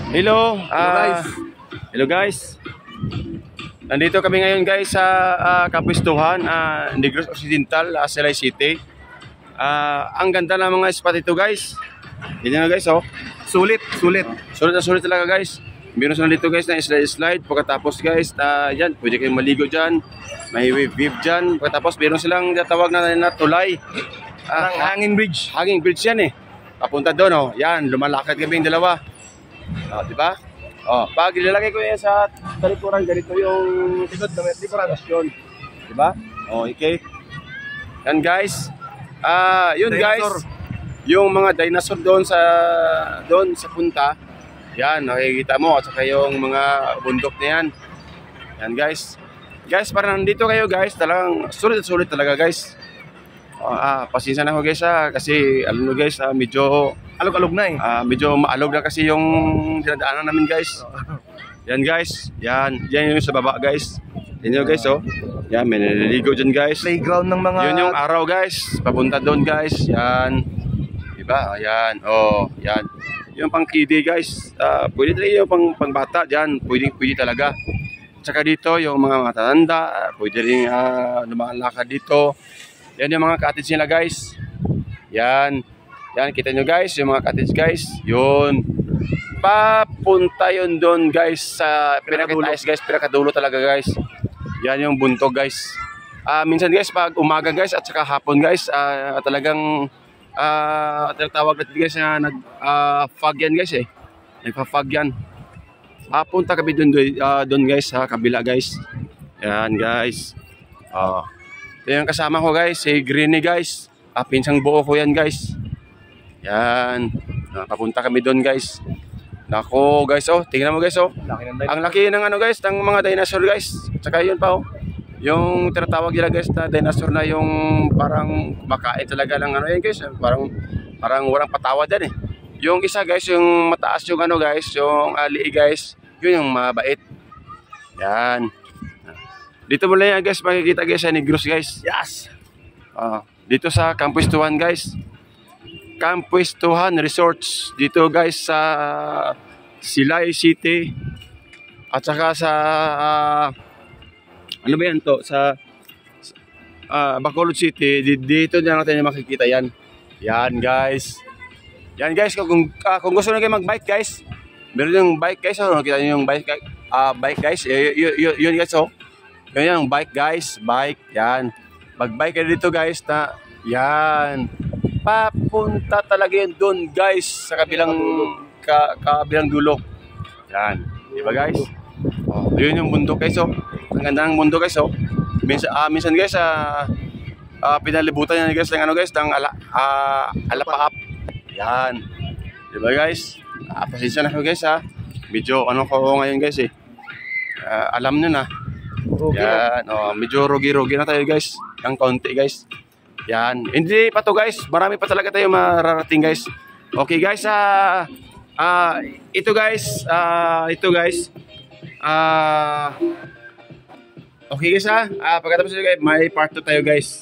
Hello, guys. hello guys. Nandito kami ngayon guys sa Kapistuhan, Negros Occidental, Silay City. Ang ganda ng mga spot ito guys. Ganyan na guys, oh. Sulit. Sulit na sulit talaga guys. Meron sila dito guys na slide. Pagkatapos guys, yan, pwede kayong maligo dyan. May wave dyan. Pagkatapos meron silang tawag na tulay. Hanging bridge. Hanging bridge yan eh. Papunta doon, oh. Yan, lumalakad kami yung dalawa. Diba? Pag ilalagay ko yan sa talikuran, ganito yung Likod na likuran. diba? Okay. Yan guys. Yun Dinosaur. guys. Yung mga dinosaur doon sa punta. Yan, nakikita mo at saka yung mga bundok na yan. Yan guys. Guys, parang nandito kayo guys, talagang sulit talaga guys. Pasensya na ako guys kasi alam mo guys, medyo Alog-alog na eh. medyo maalog na kasi yung dinadaanan namin guys. Yan guys. Yan yung sa baba guys. Yan yung guys, oh. Yan, may naliligo dyan guys. Playground ng mga... Yun yung araw guys. Papunta doon guys. Yan. Diba? Yan. Oh, yan. Yung pang kiddie guys. Pwede talaga yung pang bata dyan. Pwede talaga. Tsaka dito yung mga matatanda. Pwede rin lumalakad dito. Yan yung mga cottage nila guys. Yan. Yan, kita nyo guys, yung mga cottage guys. Yun. Papunta yun doon guys sa pinakitaas guys. Pinakadulo talaga guys. Yan yung buntog guys. Minsan guys, pag umaga guys at saka hapon guys, talagang tinatawag natin guys na nag-fog yan guys eh. Nagpa-fog yan. Punta kami doon guys, sa kabila guys. Yan guys. Ito yung kasama ko guys, si Greeny guys. Pinsang buo ko yan guys. Yan. Papunta kami doon guys. Nako guys, oh, tingnan mo guys, oh. Ang laki ng ano guys, ng mga dinosaur guys. Tsaka yun pa, oh. Yung tinatawag nila guys na dinosaur na yung parang makain talaga ng ano yan guys. Parang walang patawad yan eh. Yung isa guys, yung mataas yung ano guys, yung liig guys. Yun yung mabait. Yan. Dito mo lang yan guys, makikita guys sa Negros guys. Yes! Dito sa Kapistuhan guys. Kapistuhan Resorts. Dito guys sa Silay City. At saka sa ano ba yan to? Sa Bacolod City. Dito na natin makikita yan. Yan guys. Yan guys. Kung gusto na kayo mag-bike guys. Meron yung bike guys. Nakita nyo yung bike guys. Yun guys, oh. Yun yung bike guys. Bike. Yan. Mag-bike kayo dito guys na yan. Papunta talaga yun doon guys sa kabilang dulo. Yan. Diba guys? Yun yung bundok guys, oh. Ang ganda ng bundok guys, oh. Minsan guys, pinalibutan yan guys ng ano guys, ng alapaap. Yan. Diba guys? Pasensya na ko guys Medyo ano ko ngayon guys eh. Alam nyo na. Yan. Medyo rugi-rugi na tayo guys. Ang konti guys. Yan. Hindi pa to guys. Marami pa talaga tayo mararating guys. Okay guys. Ito guys. Okay guys Pagkatapos nyo guys, may part 2 tayo guys.